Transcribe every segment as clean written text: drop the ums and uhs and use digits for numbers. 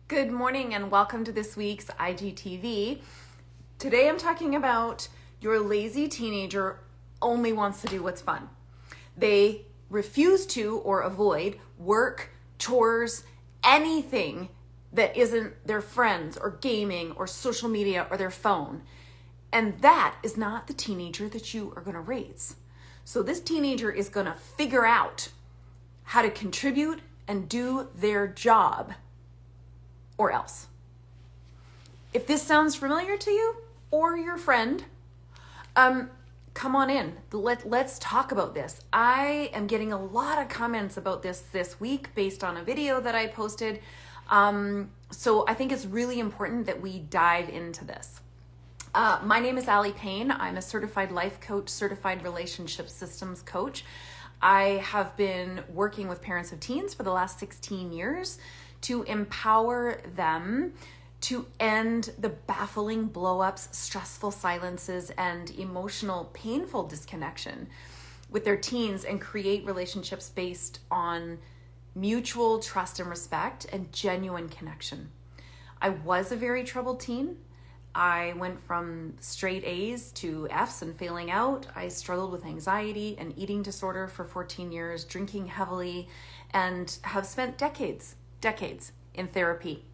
Good morning and welcome to this week's IGTV. Today I'm talking about your lazy teenager only wants to do what's fun. They refuse to or avoid work, chores, anything that isn't their friends or gaming or social media or their phone. And that is not the teenager that you are going to raise. So this teenager is going to figure out how to contribute and do their job, or else. If this sounds familiar to you or your friend, come on in. Let's talk about this. I am getting a lot of comments about this week based on a video that I posted. So I think it's really important that we dive into this. My name is Allie Payne. I'm a certified life coach, certified relationship systems coach. I have been working with parents of teens for the last 16 years to empower them to end the baffling blow-ups, stressful silences, and emotional, painful disconnection with their teens and create relationships based on mutual trust and respect and genuine connection. I was a very troubled teen. I went from straight A's to F's and failing out. I struggled with anxiety and eating disorder for 14 years, drinking heavily, and have spent decades in therapy,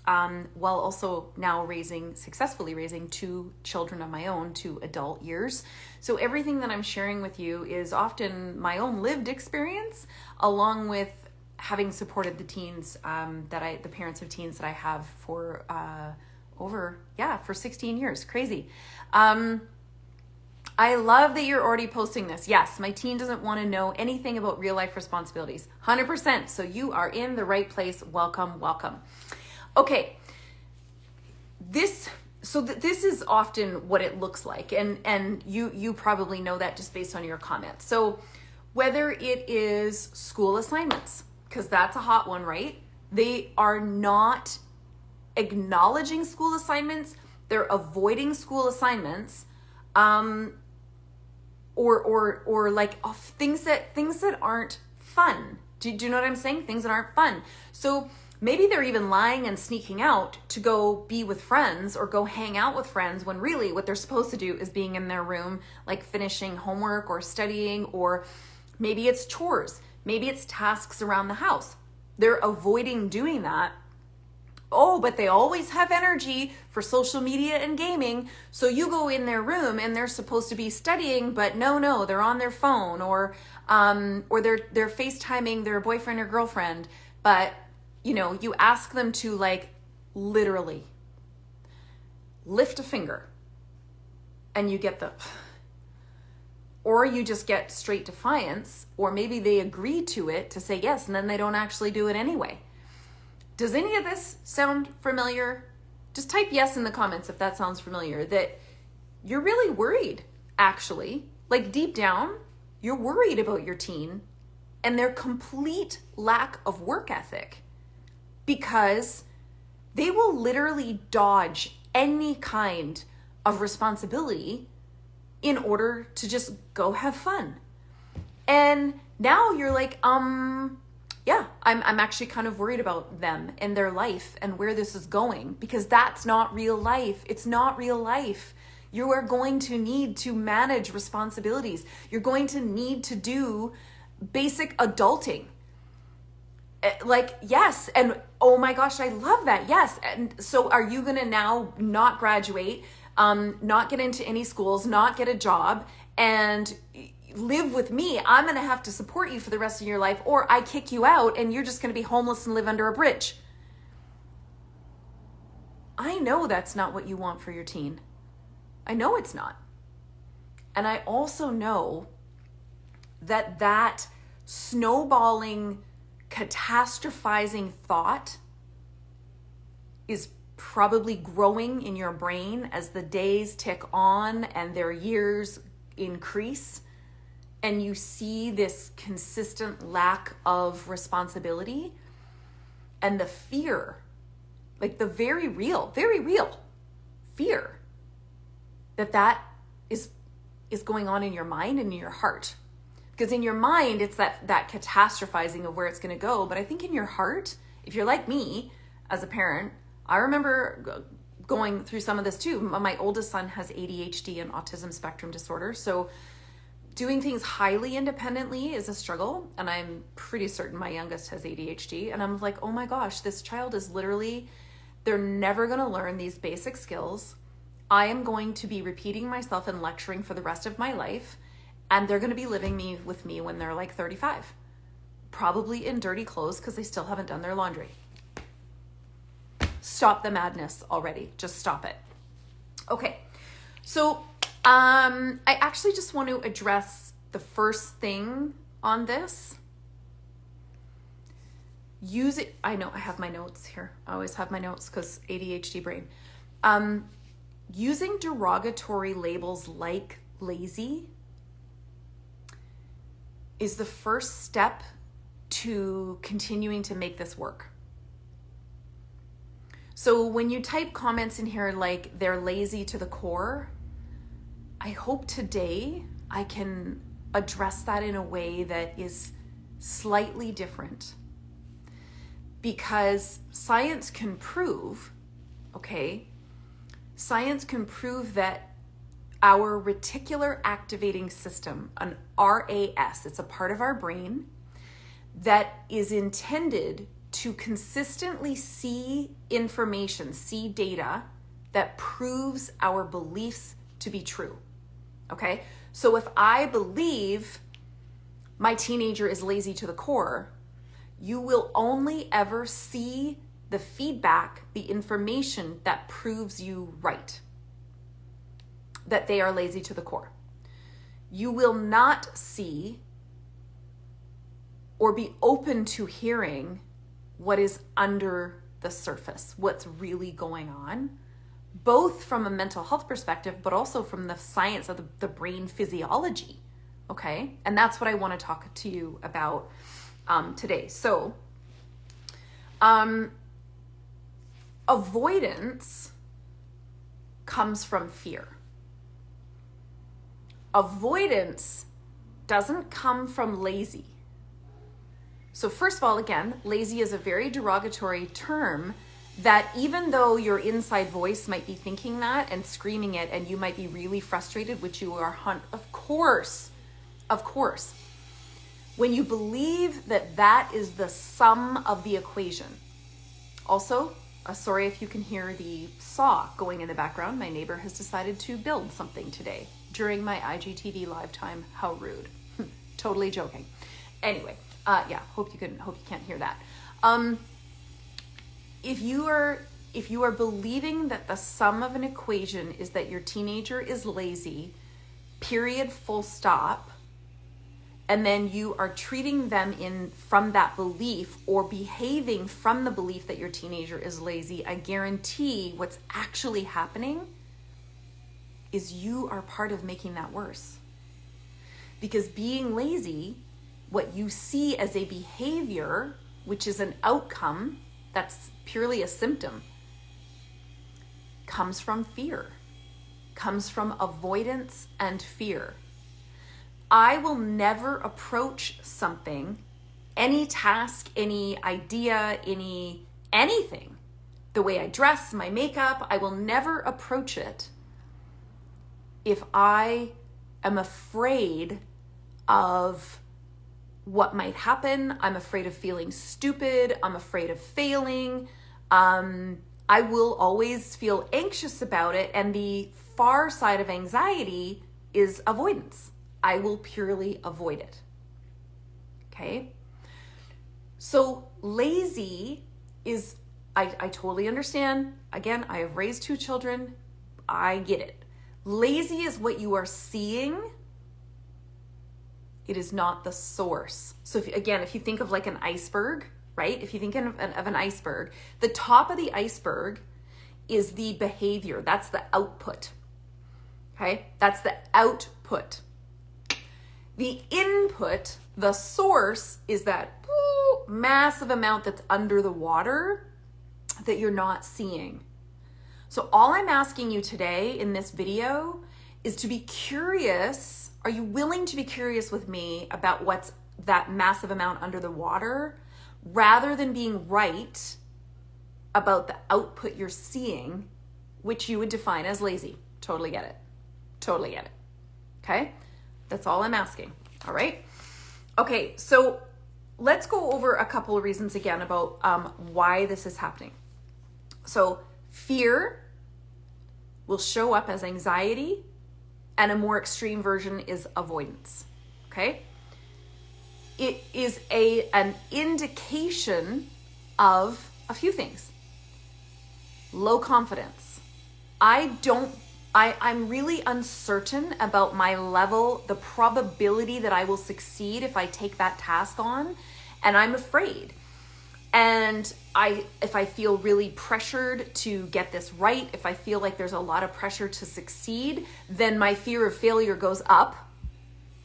while also now successfully raising 2 children of my own to adult years. So everything that I'm sharing with you is often my own lived experience, along with having supported the teens, the parents of teens that I have for for 16 years. Crazy. I love that you're already posting this. Yes, my teen doesn't want to know anything about real life responsibilities. 100%. So you are in the right place. Welcome, welcome. Okay. This is often what it looks like. And you probably know that just based on your comments. So whether it is school assignments, because that's a hot one, right? They are not acknowledging school assignments. They're avoiding school assignments. Or like things that aren't fun. Do you know what I'm saying? Things that aren't fun. So maybe they're even lying and sneaking out to go be with friends or go hang out with friends when really what they're supposed to do is being in their room, like finishing homework or studying, or maybe it's chores. Maybe it's tasks around the house. They're avoiding doing that. Oh, but they always have energy for social media and gaming. So you go in their room and they're supposed to be studying, but no, they're on their phone or they're FaceTiming their boyfriend or girlfriend. But you ask them to like literally lift a finger and you get or you just get straight defiance, or maybe they agree to it to say yes and then they don't actually do it anyway. Does any of this sound familiar? Just type yes in the comments if that sounds familiar, that you're really worried, actually. Like deep down, you're worried about your teen and their complete lack of work ethic, because they will literally dodge any kind of responsibility in order to just go have fun. And now you're like, yeah, I'm actually kind of worried about them and their life and where this is going, because that's not real life. It's not real life. You are going to need to manage responsibilities. You're going to need to do basic adulting. Like, yes. And oh my gosh, I love that. Yes. And so are you going to now not graduate, not get into any schools, not get a job, and live with me? I'm going to have to support you for the rest of your life, or I kick you out and you're just going to be homeless and live under a bridge. I know that's not what you want for your teen. I know it's not. And I also know that snowballing, catastrophizing thought is probably growing in your brain as the days tick on and their years increase. And you see this consistent lack of responsibility and the fear, like the very real fear that is going on in your mind and in your heart. Because in your mind, it's that catastrophizing of where it's going to go. But I think in your heart, if you're like me, as a parent. I remember going through some of this too. My oldest son has ADHD and autism spectrum disorder. So doing things highly independently is a struggle. And I'm pretty certain my youngest has ADHD. And I'm like, oh my gosh, this child is literally, they're never going to learn these basic skills. I am going to be repeating myself and lecturing for the rest of my life. And they're going to be living with me when they're like 35. Probably in dirty clothes because they still haven't done their laundry. Stop the madness already. Just stop it. Okay. So I actually just want to address the first thing on this. Use it. I know I have my notes here. I always have my notes because ADHD brain. Using derogatory labels like lazy is the first step to continuing to make this work. So when you type comments in here like they're lazy to the core, I hope today I can address that in a way that is slightly different. Because science can prove, science can prove that our reticular activating system, an RAS, it's a part of our brain that is intended to consistently see information, see data that proves our beliefs to be true. Okay? So if I believe my teenager is lazy to the core, you will only ever see the feedback, the information that proves you right, that they are lazy to the core. You will not see or be open to hearing what is under the surface, what's really going on, both from a mental health perspective, but also from the science of the brain physiology, okay? And that's what I want to talk to you about today. So, avoidance comes from fear. Avoidance doesn't come from lazy. So first of all, again, lazy is a very derogatory term that even though your inside voice might be thinking that and screaming it, and you might be really frustrated, which you are, of course, when you believe that that is the sum of the equation. Also, sorry if you can hear the saw going in the background. My neighbor has decided to build something today during my IGTV live time. How rude. Totally joking. Anyway, hope you can't hear that. If you are believing that the sum of an equation is that your teenager is lazy, period, full stop, and then you are treating them from that belief or behaving from the belief that your teenager is lazy, I guarantee what's actually happening is you are part of making that worse. Because being lazy, what you see as a behavior, which is an outcome, that's purely a symptom, comes from fear, comes from avoidance and fear. I will never approach something, any task, any idea, anything, the way I dress, my makeup, I will never approach it if I am afraid of what might happen. I'm afraid of feeling stupid. I'm afraid of failing. I will always feel anxious about it. And the far side of anxiety is avoidance. I will purely avoid it. Okay? So lazy is, I totally understand. Again, I have raised 2 children. I get it. Lazy is what you are seeing. It is not the source. So if you think of like an iceberg, right? If you think of an iceberg, the top of the iceberg is the behavior. That's the output. Okay? That's the output. The input, the source, is that massive amount that's under the water that you're not seeing. So all I'm asking you today in this video is to be curious. Are you willing to be curious with me about what's that massive amount under the water, rather than being right about the output you're seeing, which you would define as lazy. Totally get it. Totally get it. Okay? That's all I'm asking. All right? Okay, so let's go over a couple of reasons again about why this is happening. So fear will show up as anxiety, and a more extreme version is avoidance. Okay? It is an indication of a few things. Low confidence. I'm really uncertain about my level, the probability that I will succeed if I take that task on, and I'm afraid. And if I feel really pressured to get this right, if I feel like there's a lot of pressure to succeed, then my fear of failure goes up.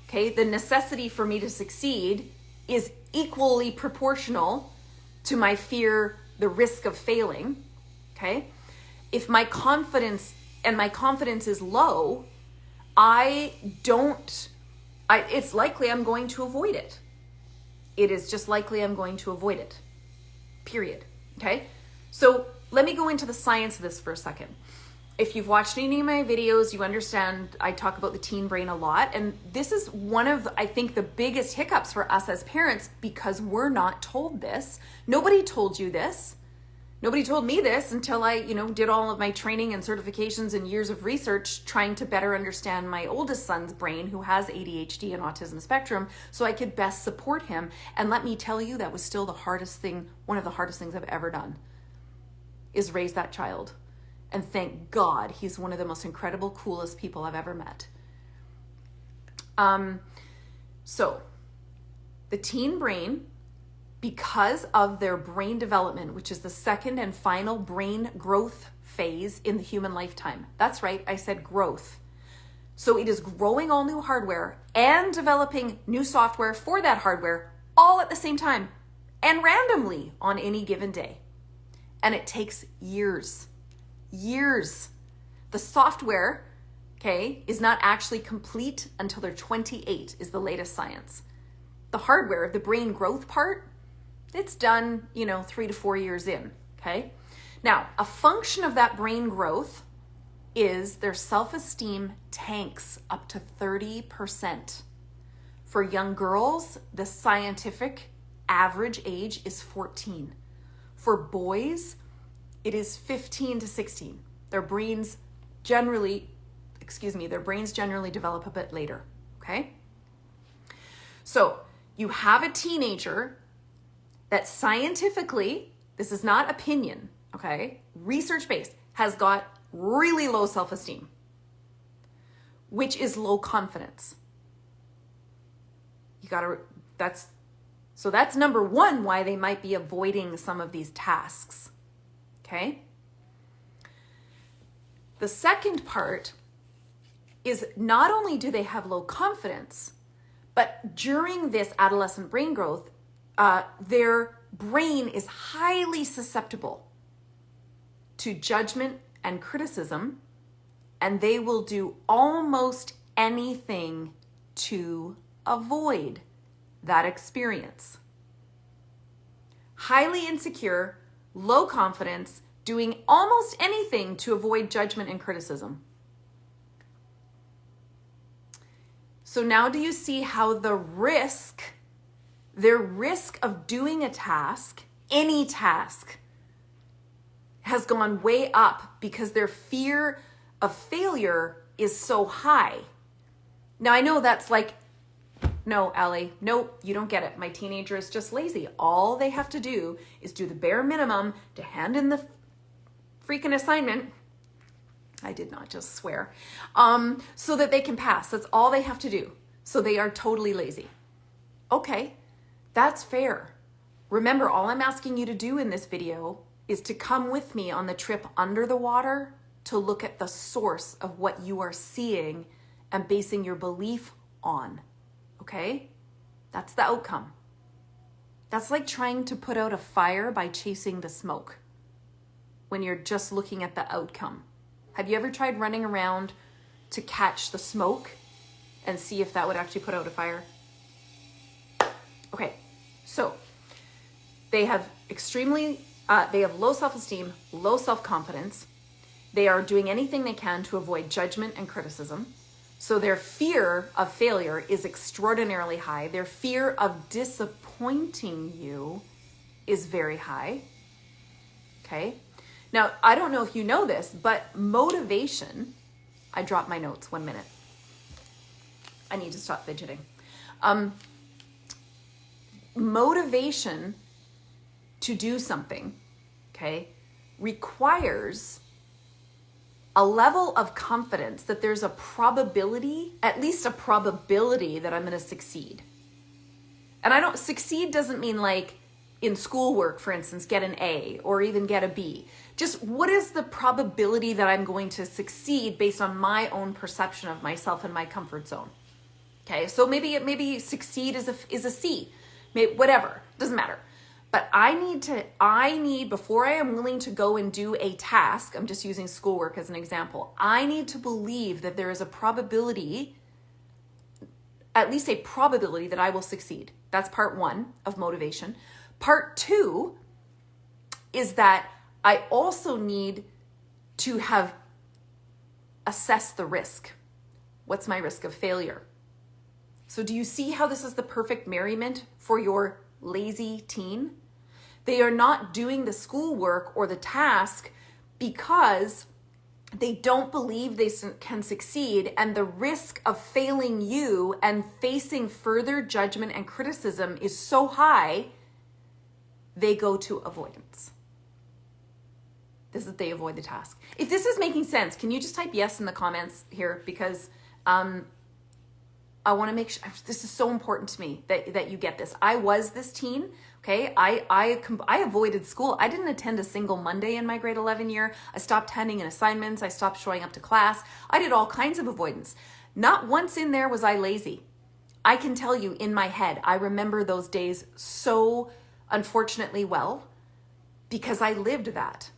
Okay, the necessity for me to succeed is equally proportional to my fear, the risk of failing. Okay, if my confidence is low, it's likely I'm going to avoid it. It is just likely I'm going to avoid it. Period. Okay, so let me go into the science of this for a second. If you've watched any of my videos, you understand I talk about the teen brain a lot. And this is one of, I think, the biggest hiccups for us as parents because we're not told this. Nobody told you this. Nobody told me this until I, did all of my training and certifications and years of research trying to better understand my oldest son's brain, who has ADHD and autism spectrum, so I could best support him. And let me tell you, that was still one of the hardest things I've ever done, is raise that child. And thank God he's one of the most incredible, coolest people I've ever met. So the teen brain, because of their brain development, which is the second and final brain growth phase in the human lifetime. That's right, I said growth. So it is growing all new hardware and developing new software for that hardware all at the same time and randomly on any given day. And it takes years. The software, is not actually complete until they're 28 is the latest science. The hardware, the brain growth part, it's done, 3 to 4 years in, okay? Now, a function of that brain growth is their self-esteem tanks up to 30%. For young girls, the scientific average age is 14. For boys, it is 15 to 16. Their brains generally develop a bit later, okay? So you have a teenager that scientifically, this is not opinion, okay? Research-based, has got really low self-esteem, which is low confidence. That's number one, why they might be avoiding some of these tasks. Okay? The second part is not only do they have low confidence, but during this adolescent brain growth, their brain is highly susceptible to judgment and criticism, and they will do almost anything to avoid that experience. Highly insecure, low confidence, doing almost anything to avoid judgment and criticism. So now do you see how their risk of doing a task, any task, has gone way up because their fear of failure is so high? Now I know that's like, no, Allie, nope, you don't get it. My teenager is just lazy. All they have to do is do the bare minimum to hand in the freaking assignment. I did not just swear. So that they can pass. That's all they have to do. So they are totally lazy. Okay, that's fair. Remember, all I'm asking you to do in this video is to come with me on the trip under the water to look at the source of what you are seeing and basing your belief on. Okay? That's the outcome. That's like trying to put out a fire by chasing the smoke when you're just looking at the outcome. Have you ever tried running around to catch the smoke and see if that would actually put out a fire? Okay, so they have extremely They have low self-esteem, low self-confidence. They are doing anything they can to avoid judgment and criticism. So their fear of failure is extraordinarily high. Their fear of disappointing you is very high. Okay? Now, I don't know if you know this, but motivation, I dropped my notes, 1 minute. I need to stop fidgeting. Motivation to do something, okay, requires a level of confidence that there's a probability, at least a probability, that I'm going to succeed. And succeed doesn't mean like in schoolwork, for instance, get an A or even get a B. Just what is the probability that I'm going to succeed based on my own perception of myself and my comfort zone? Okay, so maybe succeed is a C, maybe, whatever, doesn't matter. But I need, before I am willing to go and do a task, I'm just using schoolwork as an example, I need to believe that there is a probability, at least a probability that I will succeed. That's part one of motivation. Part two is that I also need to have assessed the risk. What's my risk of failure? So do you see how this is the perfect merriment for your lazy teen? They are not doing the schoolwork or the task because they don't believe they can succeed, and the risk of failing you and facing further judgment and criticism is so high, they go to avoidance. This is, they avoid the task. If this is making sense, can you just type yes in the comments here? Because I want to make sure, this is so important to me that you get this. I was this teen, okay? I avoided school. I didn't attend a single Monday in my grade 11 year. I stopped handing in assignments. I stopped showing up to class. I did all kinds of avoidance. Not once in there was I lazy. I can tell you in my head, I remember those days so unfortunately well because I lived that.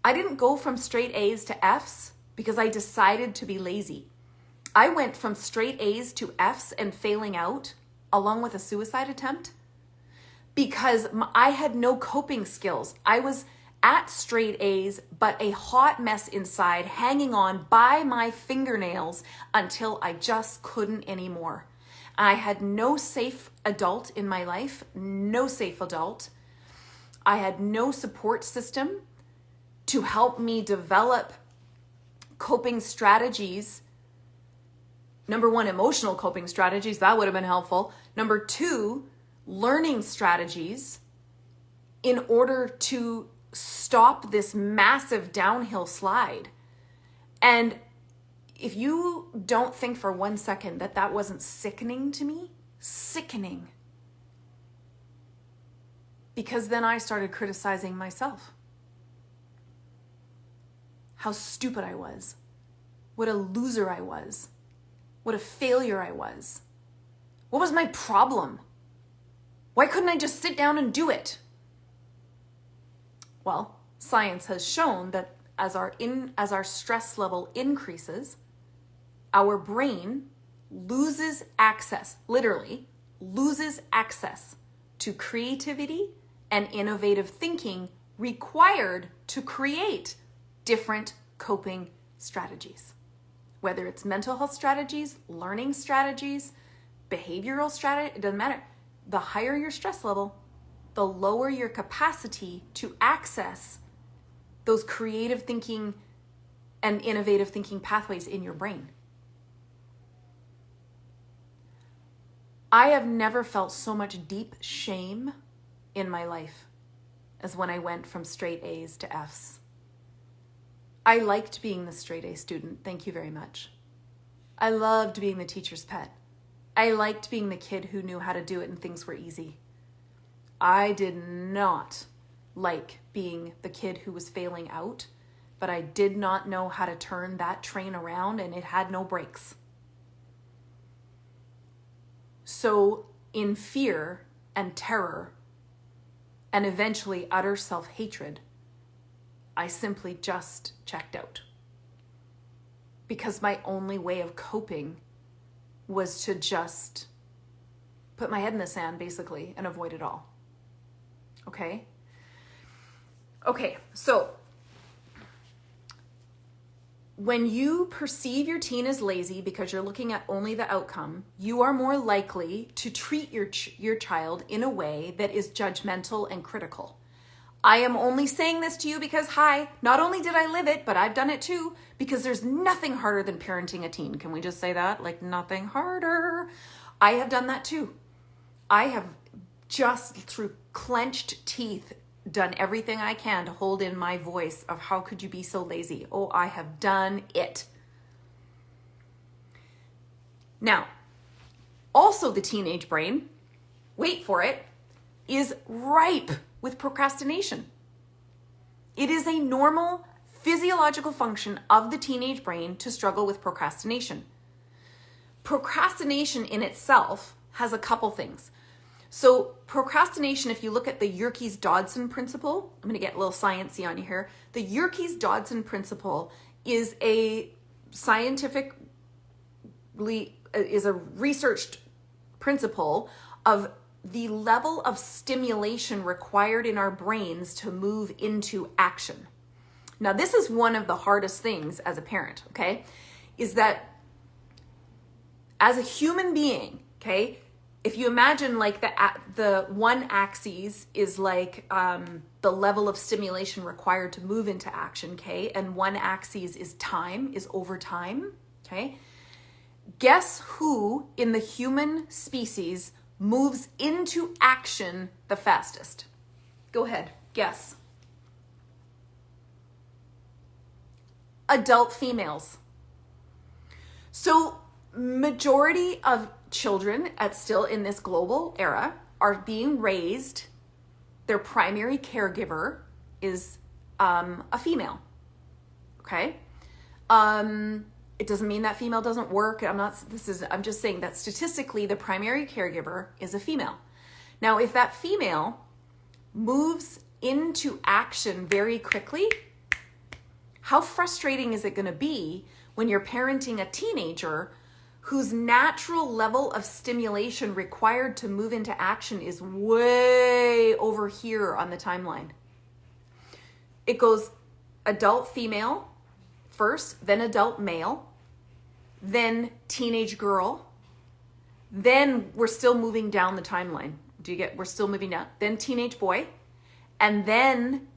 I didn't go from straight A's to F's because I decided to be lazy. I went from straight A's to F's and failing out along with a suicide attempt because I had no coping skills. I was at straight A's, but a hot mess inside, hanging on by my fingernails until I just couldn't anymore. I had no safe adult in my life, no safe adult. I had no support system to help me develop coping strategies. Number one, emotional coping strategies. That would have been helpful. Number two, learning strategies in order to stop this massive downhill slide. And if you don't think for 1 second that that wasn't sickening to me, sickening. Because then I started criticizing myself. How stupid I was. What a loser I was. What a failure I was. What was my problem? Why couldn't I just sit down and do it? Well, science has shown that as our stress level increases, our brain loses access, literally loses access to creativity and innovative thinking required to create different coping strategies. Whether it's mental health strategies, learning strategies, behavioral strategy, it doesn't matter. The higher your stress level, the lower your capacity to access those creative thinking and innovative thinking pathways in your brain. I have never felt so much deep shame in my life as when I went from straight A's to F's. I liked being the straight A student. Thank you very much. I loved being the teacher's pet. I liked being the kid who knew how to do it and things were easy. I did not like being the kid who was failing out, but I did not know how to turn that train around and it had no brakes. So in fear and terror and eventually utter self-hatred, I simply just checked out. Because my only way of coping was to just put my head in the sand, basically, and avoid it all. Okay? Okay, so when you perceive your teen as lazy because you're looking at only the outcome, you are more likely to treat your child in a way that is judgmental and critical. I am only saying this to you because, not only did I live it, but I've done it too, because there's nothing harder than parenting a teen. Can we just say that? Like, nothing harder. I have done that too. I have just through clenched teeth done everything I can to hold in my voice of how could you be so lazy? Oh, I have done it. Now, also the teenage brain, wait for it, is ripe with procrastination. It is a normal physiological function of the teenage brain to struggle with procrastination. Procrastination in itself has a couple things. So procrastination, if you look at the Yerkes-Dodson principle, I'm going to get a little sciencey on you here. The Yerkes-Dodson principle is a researched principle of the level of stimulation required in our brains to move into action. Now, this is one of the hardest things as a parent, okay, is that as a human being, okay, if you imagine like the one axis is like the level of stimulation required to move into action, okay, and one axis is time, is over time, okay, guess who in the human species moves into action the fastest? Go ahead, guess. Adult females. So majority of children still in this global era are being raised, their primary caregiver is a female, okay? It doesn't mean that female doesn't work. I'm just saying that statistically the primary caregiver is a female. Now, if that female moves into action very quickly, how frustrating is it going to be when you're parenting a teenager whose natural level of stimulation required to move into action is way over here on the timeline? It goes adult female first, then adult male, then teenage girl, then we're still moving down the timeline. We're still moving down. Then teenage boy, and then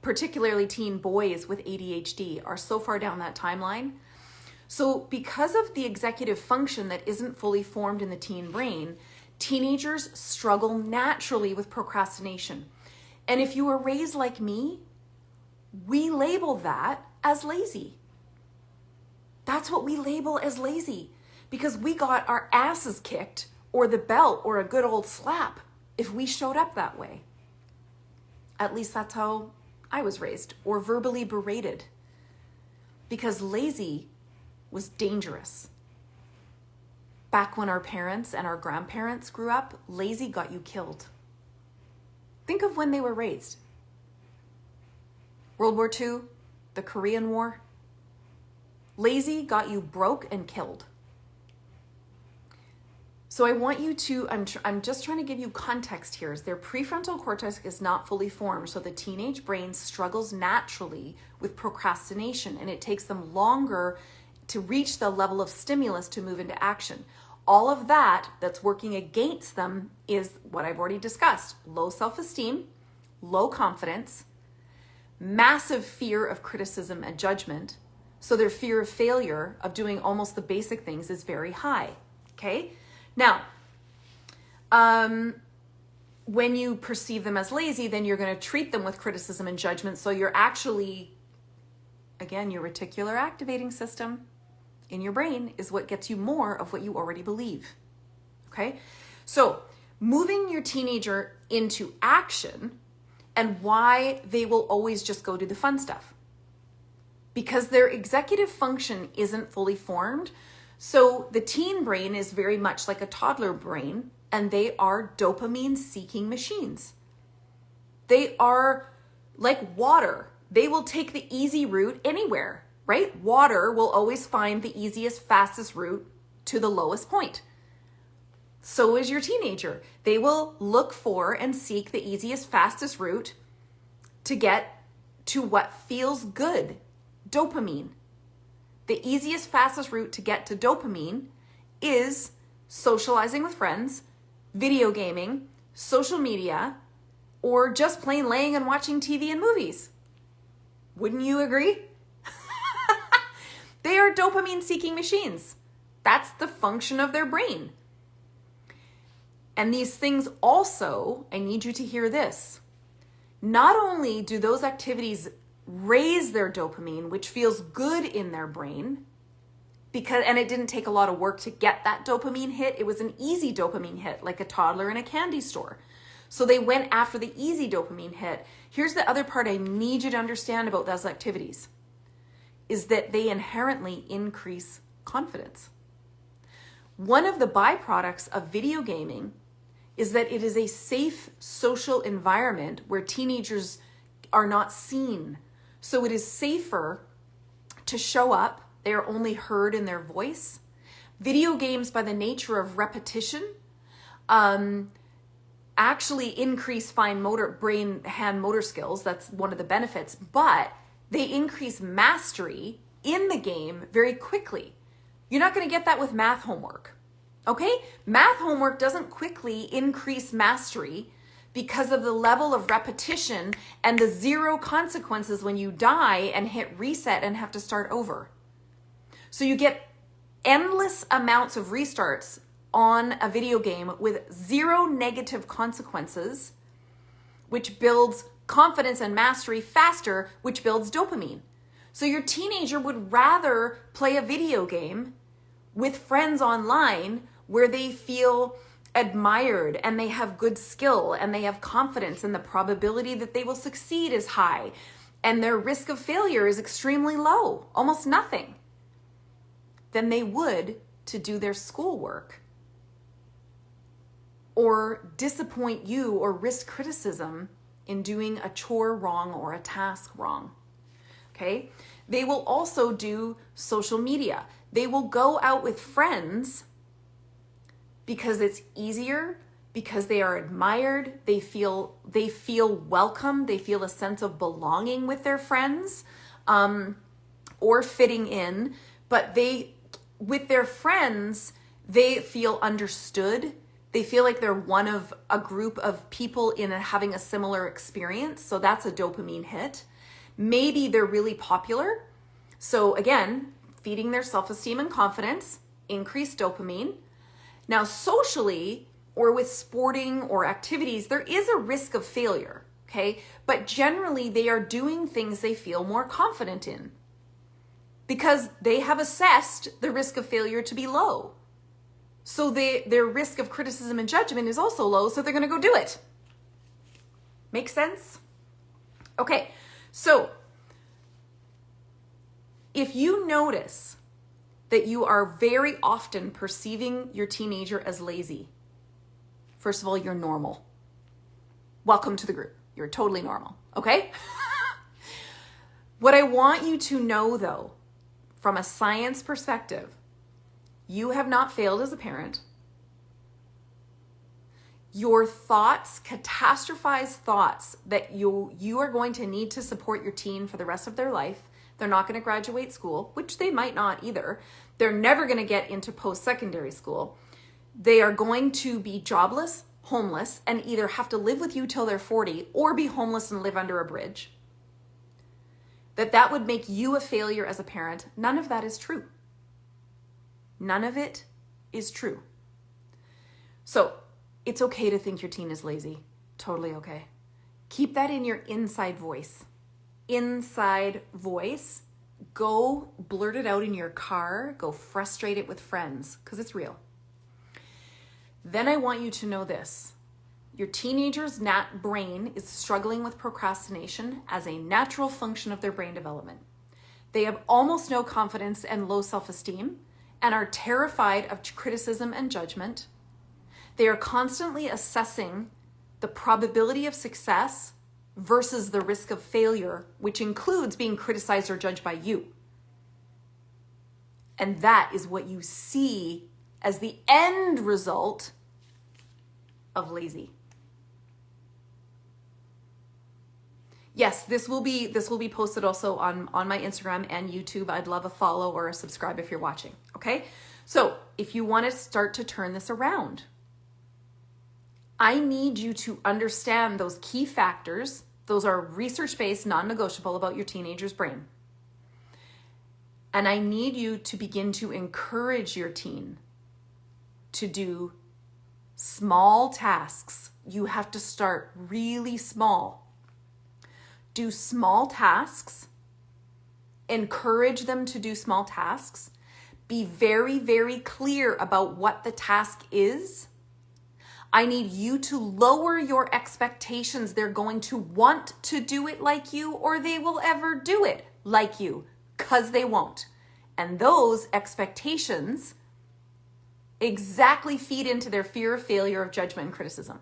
particularly teen boys with ADHD are so far down that timeline. So because of the executive function that isn't fully formed in the teen brain, teenagers struggle naturally with procrastination. And if you were raised like me, we label that as lazy. That's what we label as lazy, because we got our asses kicked or the belt or a good old slap if we showed up that way. At least that's how I was raised, or verbally berated, because lazy was dangerous. Back when our parents and our grandparents grew up, lazy got you killed. Think of when they were raised. World War II, the Korean War. Lazy got you broke and killed. So I want you to, I'm just trying to give you context here. Their prefrontal cortex is not fully formed, so the teenage brain struggles naturally with procrastination, and it takes them longer to reach the level of stimulus to move into action. All of that's working against them is what I've already discussed: low self-esteem, low confidence, massive fear of criticism and judgment. So their fear of failure, of doing almost the basic things, is very high, okay? Now, when you perceive them as lazy, then you're going to treat them with criticism and judgment. So you're actually, again, your reticular activating system in your brain is what gets you more of what you already believe, okay? So moving your teenager into action, and why they will always just go do the fun stuff. Because their executive function isn't fully formed. So the teen brain is very much like a toddler brain, and they are dopamine seeking machines. They are like water. They will take the easy route anywhere, right? Water will always find the easiest, fastest route to the lowest point. So is your teenager. They will look for and seek the easiest, fastest route to get to what feels good, dopamine. The easiest, fastest route to get to dopamine is socializing with friends, video gaming, social media, or just plain laying and watching TV and movies. Wouldn't you agree? They are dopamine-seeking machines. That's the function of their brain. And these things also, I need you to hear this, not only do those activities raise their dopamine, which feels good in their brain, and it didn't take a lot of work to get that dopamine hit. It was an easy dopamine hit, like a toddler in a candy store. So they went after the easy dopamine hit. Here's the other part I need you to understand about those activities, is that they inherently increase confidence. One of the byproducts of video gaming is that it is a safe social environment where teenagers are not seen. So it is safer to show up. They are only heard in their voice. Video games, by the nature of repetition, actually increase fine brain hand motor skills. That's one of the benefits, but they increase mastery in the game very quickly. You're not going to get that with math homework. Okay? Math homework doesn't quickly increase mastery because of the level of repetition and the zero consequences when you die and hit reset and have to start over. So you get endless amounts of restarts on a video game with zero negative consequences, which builds confidence and mastery faster, which builds dopamine. So your teenager would rather play a video game with friends online where they feel admired and they have good skill and they have confidence and the probability that they will succeed is high and their risk of failure is extremely low, almost nothing, than they would to do their schoolwork or disappoint you or risk criticism in doing a chore wrong or a task wrong. Okay? They will also do social media. They will go out with friends because it's easier, because they are admired, they feel welcome, they feel a sense of belonging with their friends, or fitting in, but with their friends, they feel understood. They feel like they're one of a group of people having a similar experience. So that's a dopamine hit. Maybe they're really popular. So again, feeding their self-esteem and confidence, increase dopamine. Now, socially or with sporting or activities, there is a risk of failure, okay? But generally, they are doing things they feel more confident in because they have assessed the risk of failure to be low. So their risk of criticism and judgment is also low, so they're going to go do it. Make sense? Okay, so if you notice that you are very often perceiving your teenager as lazy, first of all, you're normal. Welcome to the group. You're totally normal, okay? What I want you to know, though, from a science perspective, you have not failed as a parent. Your thoughts, catastrophized thoughts that you are going to need to support your teen for the rest of their life. They're not going to graduate school, which they might not either. They're never going to get into post-secondary school. They are going to be jobless, homeless, and either have to live with you till they're 40 or be homeless and live under a bridge. That would make you a failure as a parent. None of that is true. None of it is true. So it's okay to think your teen is lazy. Totally okay. Keep that in your inside voice. Inside voice. Go blurt it out in your car. Go frustrate it with friends because it's real. Then I want you to know this. Your teenager's brain is struggling with procrastination as a natural function of their brain development. They have almost no confidence and low self-esteem and are terrified of criticism and judgment. They are constantly assessing the probability of success versus the risk of failure, which includes being criticized or judged by you. And that is what you see as the end result of lazy. Yes, this will be posted also on my Instagram and YouTube. I'd love a follow or a subscribe if you're watching. Okay? So if you want to start to turn this around, I need you to understand those key factors. Those are research-based, non-negotiable about your teenager's brain. And I need you to begin to encourage your teen to do small tasks. You have to start really small. Do small tasks. Encourage them to do small tasks. Be very, very clear about what the task is. I need you to lower your expectations. They're going to want to do it like you, or they will ever do it like you, because they won't. And those expectations exactly feed into their fear of failure, of judgment, and criticism.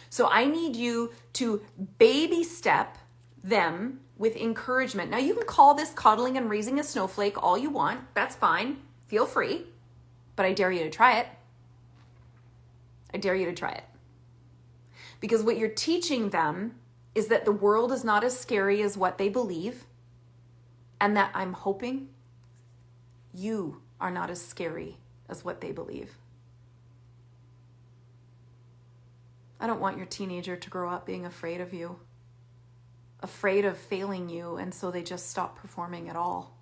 So I need you to baby step them with encouragement. Now, you can call this coddling and raising a snowflake all you want. That's fine. Feel free. But I dare you to try it. I dare you to try it. Because what you're teaching them is that the world is not as scary as what they believe, and that I'm hoping you are not as scary as what they believe. I don't want your teenager to grow up being afraid of you, afraid of failing you, and so they just stop performing at all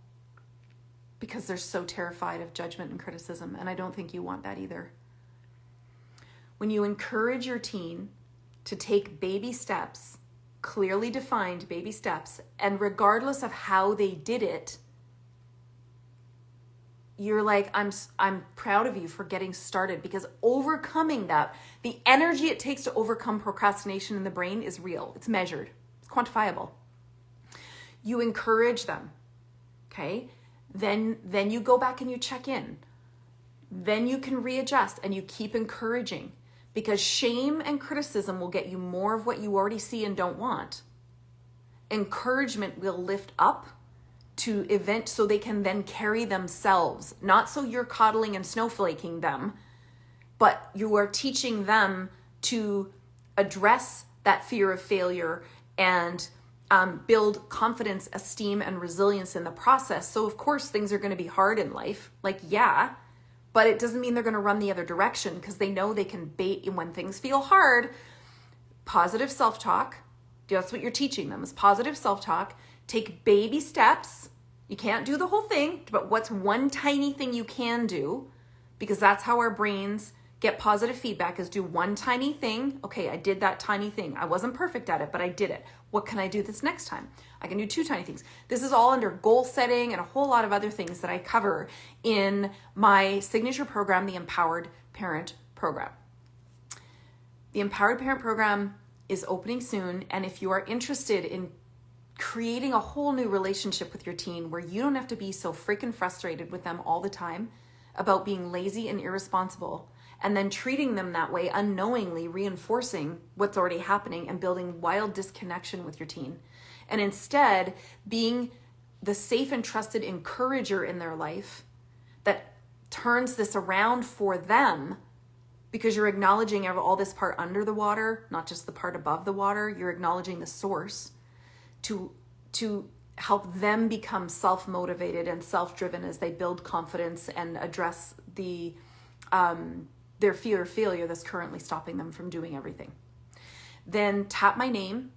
because they're so terrified of judgment and criticism, and I don't think you want that either. When you encourage your teen to take baby steps, clearly defined baby steps, and regardless of how they did it, you're like, I'm proud of you for getting started, because overcoming that, the energy it takes to overcome procrastination in the brain is real. It's measured. It's quantifiable. You encourage them, okay? Then you go back and you check in. Then you can readjust and you keep encouraging, because shame and criticism will get you more of what you already see and don't want. Encouragement will lift up to event so they can then carry themselves, not so you're coddling and snowflaking them, but you are teaching them to address that fear of failure and build confidence, esteem, and resilience in the process. So of course things are going to be hard in life, but it doesn't mean they're going to run the other direction, because they know they can bait when things feel hard. Positive self-talk. That's what you're teaching them, is positive self-talk. Take baby steps. You can't do the whole thing, but what's one tiny thing you can do? Because that's how our brains get positive feedback, is do one tiny thing. Okay, I did that tiny thing. I wasn't perfect at it, but I did it. What can I do this next time? I can do 2 tiny things. This is all under goal setting and a whole lot of other things that I cover in my signature program, the Empowered Parent Program. The Empowered Parent Program is opening soon, and if you are interested in creating a whole new relationship with your teen where you don't have to be so freaking frustrated with them all the time about being lazy and irresponsible, and then treating them that way, unknowingly reinforcing what's already happening and building wild disconnection with your teen, and instead being the safe and trusted encourager in their life that turns this around for them, because you're acknowledging all this part under the water, not just the part above the water. You're acknowledging the source to help them become self-motivated and self-driven as they build confidence and address their fear of failure that's currently stopping them from doing everything. Then tap my name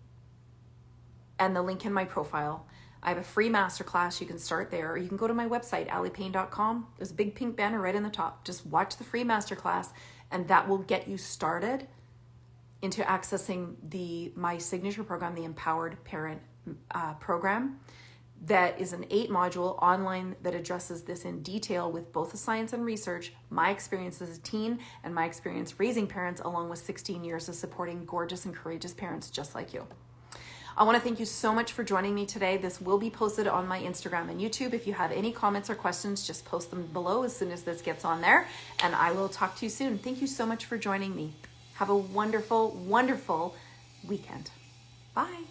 and the link in my profile. I have a free masterclass. You can start there, or you can go to my website, alipayne.com. There's a big pink banner right in the top. Just watch the free masterclass, and that will get you started into accessing my signature program, the Empowered Parent Program. That is an 8-module online that addresses this in detail with both the science and research, my experience as a teen, and my experience raising parents, along with 16 years of supporting gorgeous and courageous parents just like you. I want to thank you so much for joining me today. This will be posted on my Instagram and YouTube. If you have any comments or questions, just post them below as soon as this gets on there, and I will talk to you soon. Thank you so much for joining me. Have a wonderful, wonderful weekend. Bye.